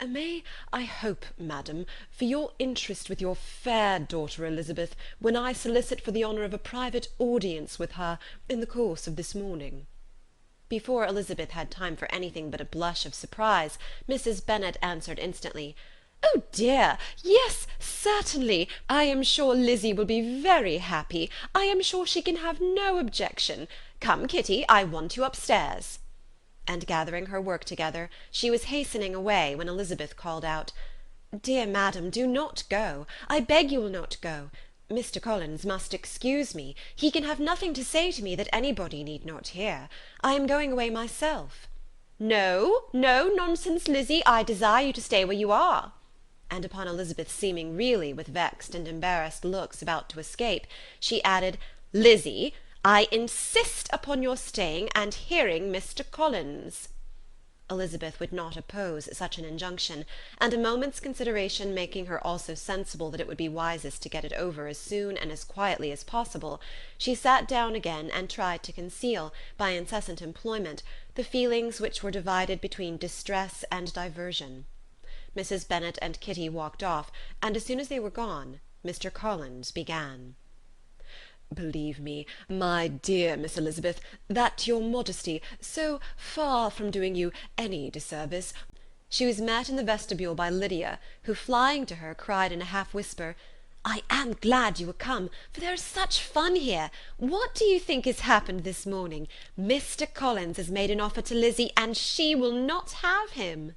May I hope, madam, for your interest with your fair daughter Elizabeth, when I solicit for the honour of a private audience with her in the course of this morning?" Before Elizabeth had time for anything but a blush of surprise, Mrs. Bennet answered instantly, "Oh dear, yes, certainly. I am sure Lizzie will be very happy. I am sure she can have no objection. Come, Kitty, I want you upstairs." And gathering her work together, she was hastening away, when Elizabeth called out, "Dear madam, do not go. I beg you will not go. Mr. Collins must excuse me. He can have nothing to say to me that anybody need not hear. I am going away myself." "No, no, nonsense, Lizzie. I desire you to stay where you are." And upon Elizabeth seeming really, with vexed and embarrassed looks, about to escape, she added, "Lizzie, I insist upon your staying and hearing Mr. Collins." Elizabeth would not oppose such an injunction, and a moment's consideration making her also sensible that it would be wisest to get it over as soon and as quietly as possible, she sat down again and tried to conceal, by incessant employment, the feelings which were divided between distress and diversion. Mrs. Bennet and Kitty walked off, and as soon as they were gone, Mr. Collins began. "Believe me, my dear Miss Elizabeth, that your modesty, so far from doing you any disservice—" She was met in the vestibule by Lydia, who, flying to her, cried in a half-whisper, "I am glad you were come, for there is such fun here. What do you think has happened this morning? Mr. Collins has made an offer to Lizzie, and she will not have him."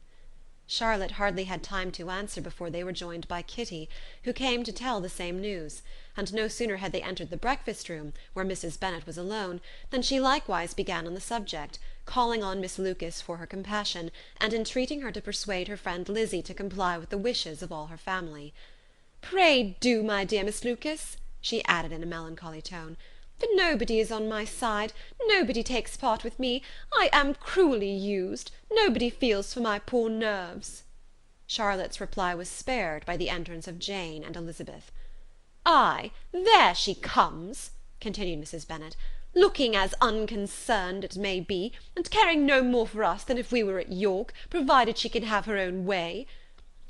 Charlotte hardly had time to answer before they were joined by Kitty, who came to tell the same news, and no sooner had they entered the breakfast-room, where Mrs. Bennet was alone, than she likewise began on the subject, calling on Miss Lucas for her compassion, and entreating her to persuade her friend Lizzie to comply with the wishes of all her family. "Pray do, my dear Miss Lucas," she added in a melancholy tone, "for nobody is on my side, nobody takes part with me. I am cruelly used, nobody feels for my poor nerves." Charlotte's reply was spared by the entrance of Jane and Elizabeth. "Ay, there she comes," continued Mrs. Bennet, "looking as unconcerned, it may be, and caring no more for us than if we were at York, provided she can have her own way.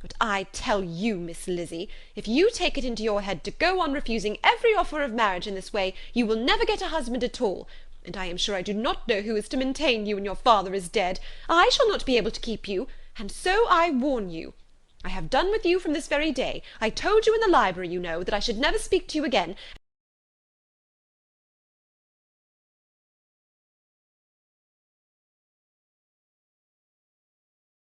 But I tell you, Miss Lizzie, if you take it into your head to go on refusing every offer of marriage in this way, you will never get a husband at all, and I am sure I do not know who is to maintain you when your father is dead. I shall not be able to keep you, and so I warn you. I have done with you from this very day. I told you in the library, you know, that I should never speak to you again,